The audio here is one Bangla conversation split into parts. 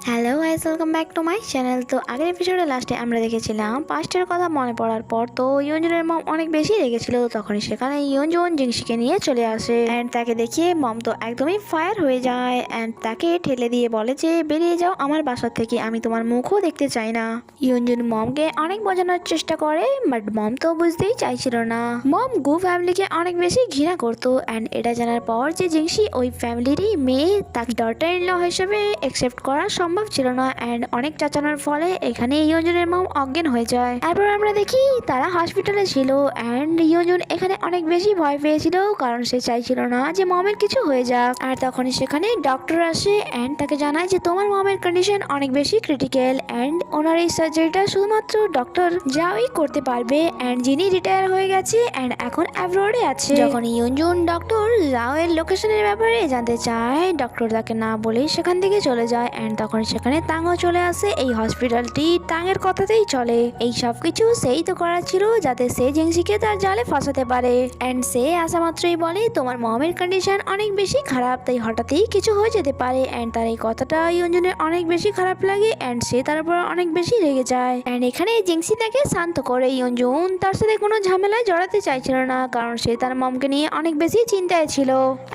Hello guys, welcome back to my channel. তো আগের এপিসোডে লাস্টে আমরা দেখেছিলাম পাস্টের কথা মনে পড়ার পর তো ইয়ঞ্জনের মম অনেক বেশি রেগেছিল। তখনই সেখানে ইয়ঞ্জন জিংসিকে নিয়ে চলে আসে অ্যান্ড তাকে দেখিয়ে মম তো একদমই ফায়ার হয়ে যায় অ্যান্ড তাকে ঠেলে দিয়ে বলে যে বেরিয়ে যাও আমার বাসা থেকে, আমি তোমার মুখও দেখতে চাই না। ইয়ঞ্জন মমকে অনেক বোঝানোর চেষ্টা করে বাট মম তো বুঝতেই চাইছিল না। মম গু ফ্যামিলিকে অনেক বেশি ঘৃণা করতো অ্যান্ড এটা জানার পর যে জিংসি ওই ফ্যামিলিরই মেয়ে, তাকে ডটার ইন ল হিসেবে অ্যাকসেপ্ট করা সম্ভব ছিল না অ্যান্ড অনেক চাচানোর ফলে এখানে ইয়ঞ্জনের মম অজ্ঞান হয়ে যায়। তারপর আমরা দেখি তারা হসপিটালে ছিল অ্যান্ড ইয়ঞ্জন এখানে অনেক বেশি ভয় পেয়েছিল কারণ সে চাইছিল না যে মমের কিছু হয়ে যাক। আর তখনই সেখানে ডক্টর আসে অ্যান্ড তাকে জানায় যে তোমার মমের কন্ডিশন অনেক বেশি ক্রিটিক্যাল অ্যান্ড ওনার এই সার্জারিটা শুধুমাত্র ডক্টর যাওই করতে পারবে অ্যান্ড যিনি রিটায়ার হয়ে গেছে অ্যান্ড এখন অ্যাব্রোডে আছে। যখন ইয়ঞ্জন ডক্টর যাও এর লোকেশনের ব্যাপারে জানতে চায়, ডক্টর তাকে না বলে সেখান থেকে চলে যায় অ্যান্ড তখন সেখানে তাংও চলে আসে। এই হসপিটালটি তাংয়ের কথাতেই চলে, এই সব কিছু সেই তো করা ছিল যাতে সে জিংসিকে তার জালে ফাঁসাতে পারে অ্যান্ড সে আসা মাত্রই বলে তোমার মমের কন্ডিশন অনেক বেশি খারাপ, তাই হঠাৎই কিছু হয়ে যেতে পারে অ্যান্ড তার এই কথাটা ইয়ঞ্জনের অনেক বেশি খারাপ লাগে অ্যান্ড সে তার উপর অনেক বেশি রেগে যায় অ্যান্ড এখানে জিংসি তাকে শান্ত করে। ইয়ঞ্জন তার সাথে কোনো ঝামেলায় জড়াতে চাইছিল না কারণ সে তার মমকে নিয়ে অনেক বেশি চিন্তায় ছিল।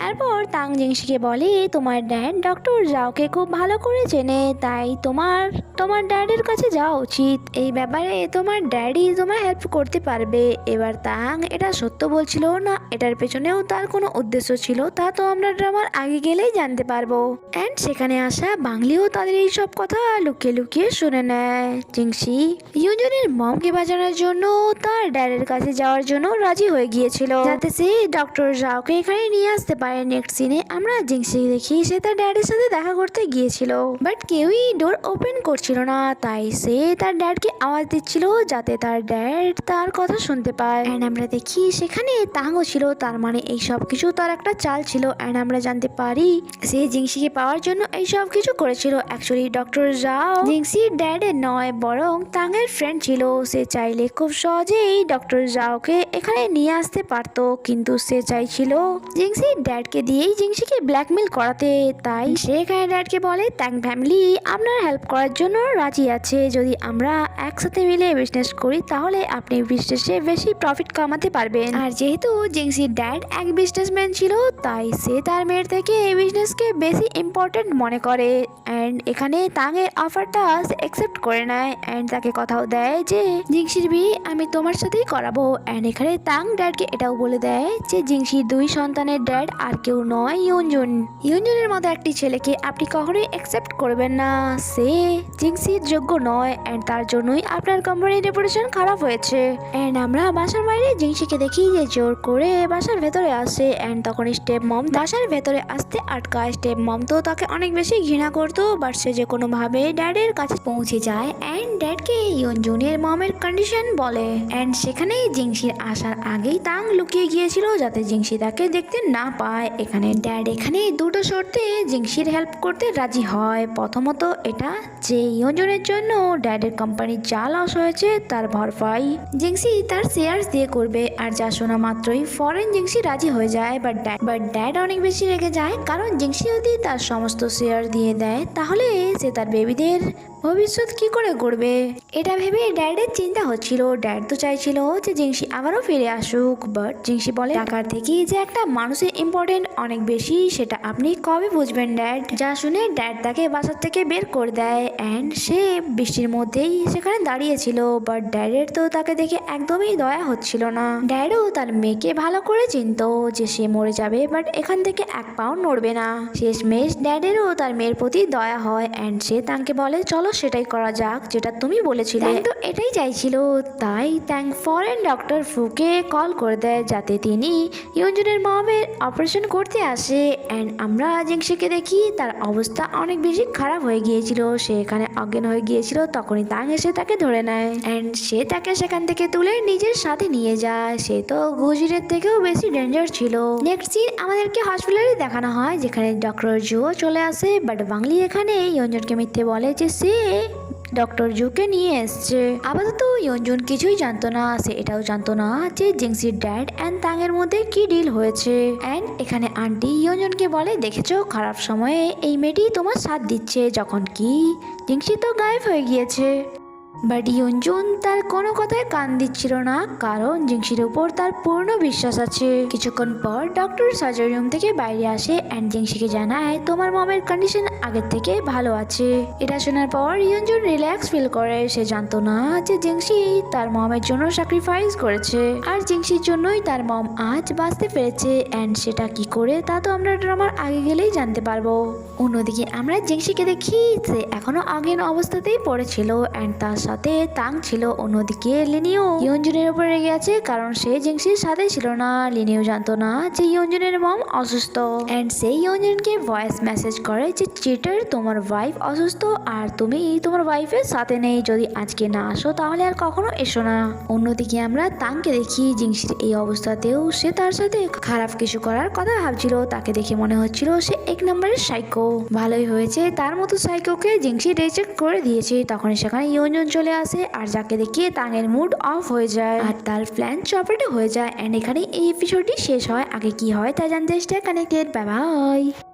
এরপর তাং জিংসিকে বলে তোমার ড্যাড ডক্টর যাওকে খুব ভালো করে চেনে, তাই তোমার ড্যাডের কাছে যাওয়া উচিত, এই ব্যাপারে তোমার ড্যাডি তোমার হেল্প করতে পারবে। এবার তাং এটা সত্য বলছিল না এটার পেছনেও তার কোনো উদ্দেশ্য ছিল, তা তো আমরা ড্রামার আগে গেলেই জানতে পারবো। অ্যান্ড সেখানে আসা বাংলিও তাদের এই সব কথা লুকিয়ে লুকিয়ে শুনে নেয়। জিংসি ইয়ঞ্জনের মমকে বাঁচানোর জন্য তার ড্যাডের কাছে যাওয়ার জন্য রাজি হয়ে গিয়েছিল যাতে সে ডক্টর যাওকে এখানে নিয়ে আসতে পারে। নেক্সট সিনে আমরা জিংসি দেখি সে তার ড্যাডের সাথে দেখা করতে গিয়েছিল বাট কেউই ডোর ওপেন করছিল না, তাই সে তার ড্যাডকে আওয়াজ দিচ্ছিল যাতে তার ড্যাড তার কথা শুনতে পায় অ্যান্ড আমরা দেখি সেখানে তাঙ্গও ছিল, তার মানে এই সব কিছু তার একটা চাল ছিল অ্যান্ড আমরা জানতে পারি সে জিংসিকে পাওয়ার জন্য এই সব কিছু করেছিল। অ্যাকচুয়ালি ডক্টর যাও জিংসির ড্যাডের নয় বরং তাঙ্গের ফ্রেন্ড ছিল, সে চাইলে খুব সহজেই ডক্টর যাওকে এখানে নিয়ে আসতে পারতো কিন্তু সে চাইছিল জিংসির ড্যাডকে দিয়েই জিংসিকে ব্ল্যাকমেল করাতে। তাই সে এখানে ড্যাডকে বলে ট্যাং ফ্যামিলি আপনার হেল্প করার জন্য রাজি আছে, যদি আমরা একসাথে মিলে বিজনেস করি তাহলে আপনি বিজনেসে বেশি প্রফিট কামাতে পারবেন। আর যেহেতু জিংসির ড্যাড এক বিজনেসম্যান ছিল তাই সে তার মেয়ের থেকে এই বিজনেসকে বেশি ইম্পর্টেন্ট মনে করে অ্যান্ড এখানে তাংয়ের অফারটা অ্যাকসেপ্ট করে নেয় অ্যান্ড তাকে কথাও দেয় যে জিংসির বিয়ে আমি তোমার সাথেই করাবো অ্যান্ড এখানে তাং ড্যাডকে এটাও বলে দেয় যে জিংসির 2 সন্তানের ড্যাড আর কেউ নয় ইয়ঞ্জন। ইয়ঞ্জনের মতো একটি ছেলেকে আপনি কখনোই অ্যাকসেপ্ট করবেন না, সে জিংসির যোগ্য নয় অ্যান্ড তার জন্যই আপনার কোম্পানির রেপুটেশন খারাপ হয়েছে। অ্যান্ড আমরা বাসার বাইরে জিংসিকে দেখি যে জোর করে বাসার ভেতরে আসে অ্যান্ড তখন স্টেপ মম বাসার ভেতরে আসতে আটকায়। স্টেপ মম তো তাকে অনেক বেশি ঘৃণা করতো বাট সে যে কোনোভাবে ড্যাডের কাছে পৌঁছে যায় অ্যান্ড ড্যাডকে ইয়ঞ্জনের মমের কন্ডিশন বলে অ্যান্ড সেখানে জিংসির আসার আগেই তাং লুকিয়ে গিয়েছিল যাতে জিংসি তাকে দেখতে না পায়। এখানে ড্যাড এখানে দুটো শর্তে জিংসির হেল্প করতে রাজি হয়। প্রথমত এটা যে ইয়ঞ্জনের জন্য ড্যাডের কোম্পানির যা লস হয়েছে তার ভরপাই জিংসি তার শেয়ারস দিয়ে করবে আর যা শোনা মাত্রই ফরেন জিংসি রাজি হয়ে যায় বাট ড্যাড অনেক বেশি রেগে যায় কারণ জিংসি যদি তার সমস্ত শেয়ার দিয়ে দেয় তাহলে সে তার বেবিদের ভবিষ্যৎ কি করে গড়বে, এটা ভেবে ড্যাডের চিন্তা হচ্ছিল। ড্যাড তো চাইছিল যে জিংসি আবারও ফিরে আসুক বাট জিংসি বলে টাকার থেকে যে একটা মানুষের ইম্পর্টেন্ট অনেক বেশি সেটা আপনি কবে বুঝবেন ড্যাড। যা শুনে ড্যাড তাকে বাসার থেকে বের করে দেয় অ্যান্ড সে বৃষ্টির মধ্যেই সেখানে দাঁড়িয়েছিল বাট ড্যাডের তো তাকে দেখে একদমই দয়া হচ্ছিল না। ড্যাডও তার মেয়েকে ভালো করে চিনতো যে সে মরে যাবে বাট এখান থেকে এক পাও নড়বে না। শেষমেশ ড্যাডেরও তার মেয়ের প্রতি দয়া হয় অ্যান্ড সে তাকে বলে চলো সেটাই করা যাক যেটা তুমি বলেছিলে। তো এটাই চাইছিল তাই ট্যাং ফরেন ডক্টর ফুকে কল করে দেয় যাতে তিনি ইয়ঞ্জনের মমের অপারেশন করতে আসে অ্যান্ড আমরা জিংসিকে দেখি তার অবস্থা অনেক বেশি খারাপ হয়ে গিয়েছিল, সে এখানে অজ্ঞান হয়ে গিয়েছিল। তখনই তাং এসে তাকে ধরে নেয় অ্যান্ড সে তাকে সেখান থেকে তুলে নিজের সাথে নিয়ে যায়, সে তো গুজিরের থেকেও বেশি ডেঞ্জার ছিল। নেক্সট সিন আমাদেরকে হসপিটালে দেখানো হয় যেখানে ডক্টর জুও চলে আসে বাট বাংলি এখানে ইয়ঞ্জনকে মিথ্যে বলে যে সে ডক্টর জুকে নিয়ে এসছে। আপাতত ইয়ঞ্জুন কিছুই জানতো না, সে এটাও জানতো না যে জিংসির ড্যাড অ্যান্ড তাংয়ের মধ্যে কি ডিল হয়েছে। অ্যান্ড এখানে আন্টি ইয়ঞ্জুনকে বলে, দেখেছো খারাপ সময়ে এই মেয়েটি তোমার সাথ দিচ্ছে, যখন কি জিংসি তো গায়েব হয়ে গিয়েছে। বাট ইয়ঞ্জুন তার কোনো কথায় কান দিচ্ছিল না, কারণ জিংসির উপর তার পূর্ণ বিশ্বাস আছে। কিছুক্ষণ পর ডক্টর সার্জারি রুম থেকে বাইরে আসে অ্যান্ড জিংসিকে জানায় তোমার মমের কন্ডিশন আগের থেকে ভালো আছে। এটা শোনার পর ইয়ঞ্জুন রিল্যাক্স ফিল করে। সে জানতো না যে জিংসি তার মমের জন্য স্যাক্রিফাইস করেছে, আর জিংসির জন্যই তার মম আজ বাঁচতে পেরেছে। অ্যান্ড সেটা কি করে তা তো আমরা ড্রামার আগে গেলেই জানতে পারবো। অন্যদিকে আমরা জিংসিকে দেখি, সে এখনো অজ্ঞান অবস্থাতেই পড়েছিল অ্যান্ড তার সাথে তাং ছিল। অন্যদিকে লিনিও ইয়ঞ্জুনের উপর রেগে আছে, কারণ সে জিংসির সাথে ছিল না। লিনিও জানতো না যে ইয়ঞ্জুনের মম অসুস্থ অ্যান্ড সে ইয়ঞ্জুনকে ভয়েস মেসেজ করে যে চিটার, তোমার ওয়াইফ অসুস্থ আর তুমি তোমার ওয়াইফের সাথে নেই, যদি আজকে না আসো তাহলে আর কখনো এসো না। অন্যদিকে আমরা তাংকে দেখি, জিংসির এই অবস্থাতেও সে তার সাথে খারাপ কিছু করার কথা ভাবছিল। তাকে দেখে মনে হচ্ছিল সে এক নম্বরের সাইকো। ভালোই হয়েছে তার মতো সাইকোকে জিংসি রিজেক্ট করে দিয়েছে। তখন সেখানে ইয়ঞ্জুন চলে আসে আর যাকে দেখিয়ে তাংয়ের মুড অফ হয়ে যায় আর তার প্ল্যান চপাটে হয়ে যায়। এন্ড এখানে এই এপিসোডটি শেষ হয়। আগে কি হয় তা জানতে স্টে কানেক্টেড। Bye bye.